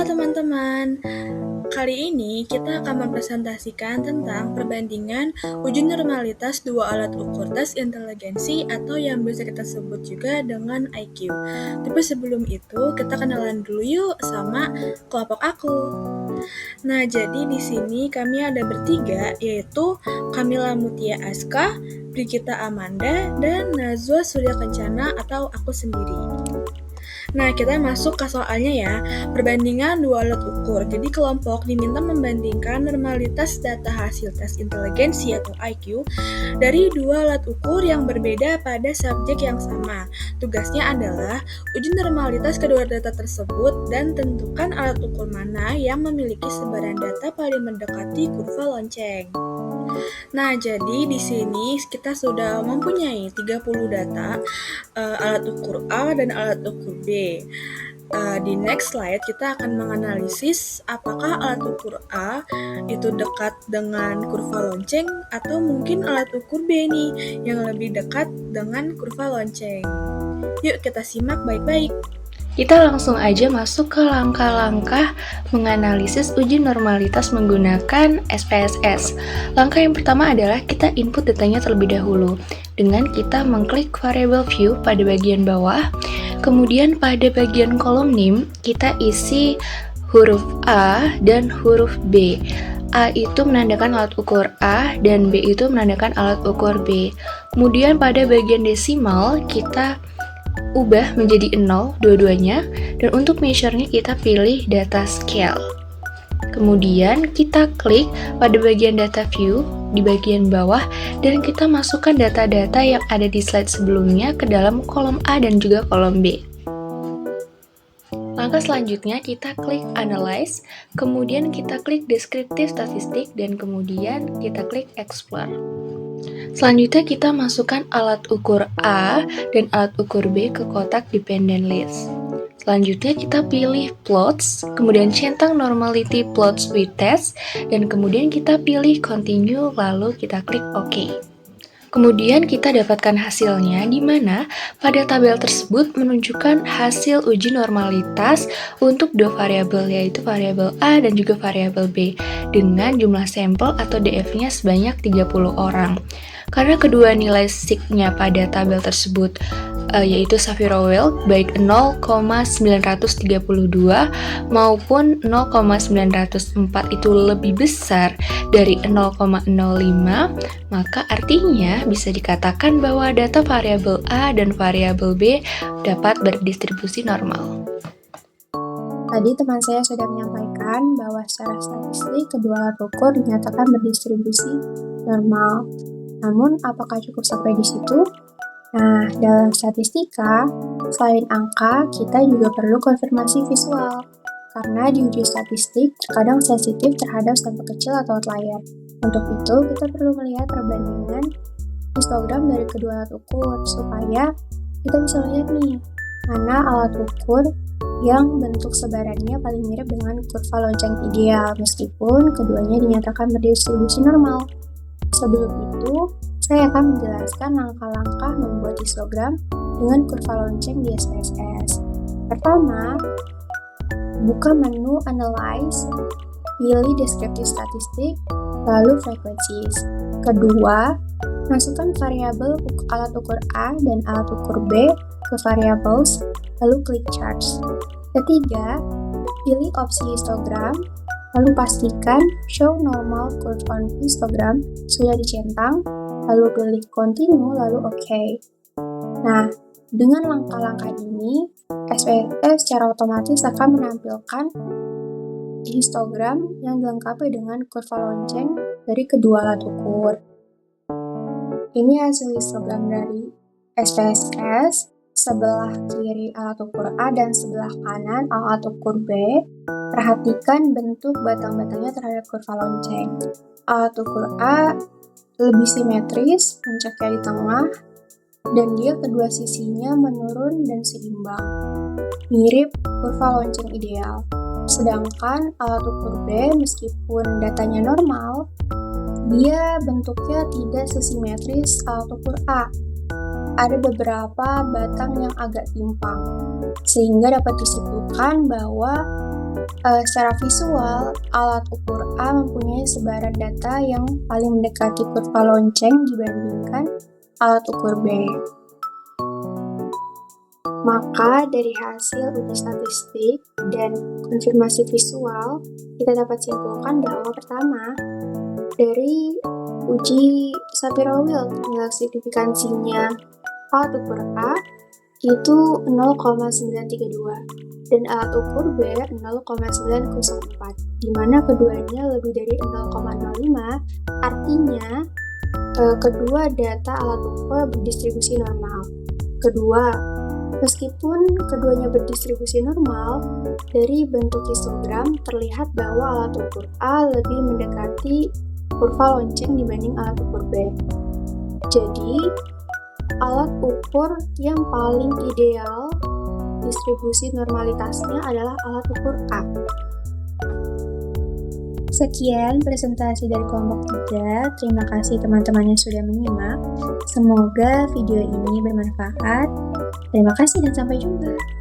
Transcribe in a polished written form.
teman-teman, kali ini kita akan mempresentasikan tentang perbandingan uji normalitas dua alat ukur tes inteligensi atau yang bisa kita sebut juga dengan IQ. Tapi sebelum itu kita kenalan dulu yuk sama kelompok aku. Nah, jadi di sini kami ada bertiga, yaitu Kamila Mutia Aska, Brigita Amanda, dan Nazwa Surya Kencana atau aku sendiri. Nah, kita masuk ke soalnya ya. Perbandingan dua alat ukur. Jadi kelompok diminta membandingkan normalitas data hasil tes inteligensi atau IQ dari dua alat ukur yang berbeda pada subjek yang sama. Tugasnya adalah uji normalitas kedua data tersebut dan tentukan alat ukur mana yang memiliki sebaran data paling mendekati kurva lonceng. Nah, jadi di sini kita sudah mempunyai 30 data alat ukur A dan alat ukur B. Di next slide kita akan menganalisis apakah alat ukur A itu dekat dengan kurva lonceng atau mungkin alat ukur B nih yang lebih dekat dengan kurva lonceng. Yuk kita simak baik-baik. Kita langsung aja masuk ke langkah-langkah menganalisis uji normalitas menggunakan SPSS. Langkah yang pertama adalah kita input datanya terlebih dahulu dengan kita mengklik variable view pada bagian bawah. Kemudian pada bagian kolom name kita isi huruf A dan huruf B. A itu menandakan alat ukur A dan B itu menandakan alat ukur B. Kemudian pada bagian desimal kita ubah menjadi 0 dua-duanya, dan untuk measure-nya kita pilih data scale. Kemudian kita klik pada bagian data view di bagian bawah dan kita masukkan data-data yang ada di slide sebelumnya ke dalam kolom A dan juga kolom B. Langkah selanjutnya kita klik analyze, kemudian kita klik descriptive statistik dan kemudian kita klik explore. Selanjutnya kita masukkan alat ukur A dan alat ukur B ke kotak dependent list. Selanjutnya kita pilih plots, kemudian centang normality plots with test, dan kemudian kita pilih continue lalu kita klik OK. Kemudian kita dapatkan hasilnya di mana pada tabel tersebut menunjukkan hasil uji normalitas untuk dua variabel yaitu variabel A dan juga variabel B dengan jumlah sampel atau DF-nya sebanyak 30 orang. Karena kedua nilai sig-nya pada tabel tersebut yaitu Saviro-Weld baik 0,932 maupun 0,904 itu lebih besar dari 0,05, maka artinya bisa dikatakan bahwa data variabel A dan variabel B dapat berdistribusi normal. Tadi teman saya sudah menyampaikan bahwa secara statistik kedua alat ukur dinyatakan berdistribusi normal. Namun, apakah cukup sampai di situ? Nah, dalam statistika, selain angka, kita juga perlu konfirmasi visual. Karena di uji statistik terkadang sensitif terhadap sampel kecil atau outlier. Untuk itu, kita perlu melihat perbandingan histogram dari kedua alat ukur, supaya kita bisa melihat nih, mana alat ukur yang bentuk sebarannya paling mirip dengan kurva lonceng ideal, meskipun keduanya dinyatakan berdistribusi normal. Sebelum itu, saya akan menjelaskan langkah-langkah membuat histogram dengan kurva lonceng di SPSS. Pertama, buka menu Analyze, pilih Descriptive Statistic, lalu Frequencies. Kedua, masukkan variabel alat ukur A dan alat ukur B ke Variables, lalu klik Charts. Ketiga, pilih opsi histogram, lalu pastikan Show Normal Curve on Histogram sudah dicentang, lalu pilih Continue, lalu OK. Nah, dengan langkah-langkah ini, SPSS secara otomatis akan menampilkan histogram yang dilengkapi dengan kurva lonceng dari kedua alat ukur. Ini hasil histogram dari SPSS. Sebelah kiri alat ukur A dan sebelah kanan alat ukur B. Perhatikan bentuk batang-batangnya terhadap kurva lonceng. Alat ukur A lebih simetris, puncaknya di tengah, dan dia kedua sisinya menurun dan seimbang. Mirip kurva lonceng ideal. Sedangkan alat ukur B, meskipun datanya normal, dia bentuknya tidak sesimetris alat ukur A. Ada beberapa batang yang agak timpang, sehingga dapat disimpulkan bahwa Secara visual, alat ukur A mempunyai sebaran data yang paling mendekati kurva lonceng dibandingkan alat ukur B. Maka dari hasil uji statistik dan konfirmasi visual, kita dapat simpulkan bahwa pertama, dari uji Shapiro-Wilk nilai signifikansinya alat ukur A itu 0,932 dan alat ukur B 0,904, di mana keduanya lebih dari 0,05, artinya kedua data alat ukur berdistribusi normal. Kedua, meskipun keduanya berdistribusi normal, dari bentuk histogram terlihat bahwa alat ukur A lebih mendekati kurva lonceng dibanding alat ukur B. Jadi, alat ukur yang paling ideal distribusi normalitasnya adalah alat ukur A. Sekian presentasi dari kelompok 3. Terima kasih teman-teman yang sudah menyimak. Semoga video ini bermanfaat. Terima kasih dan sampai jumpa.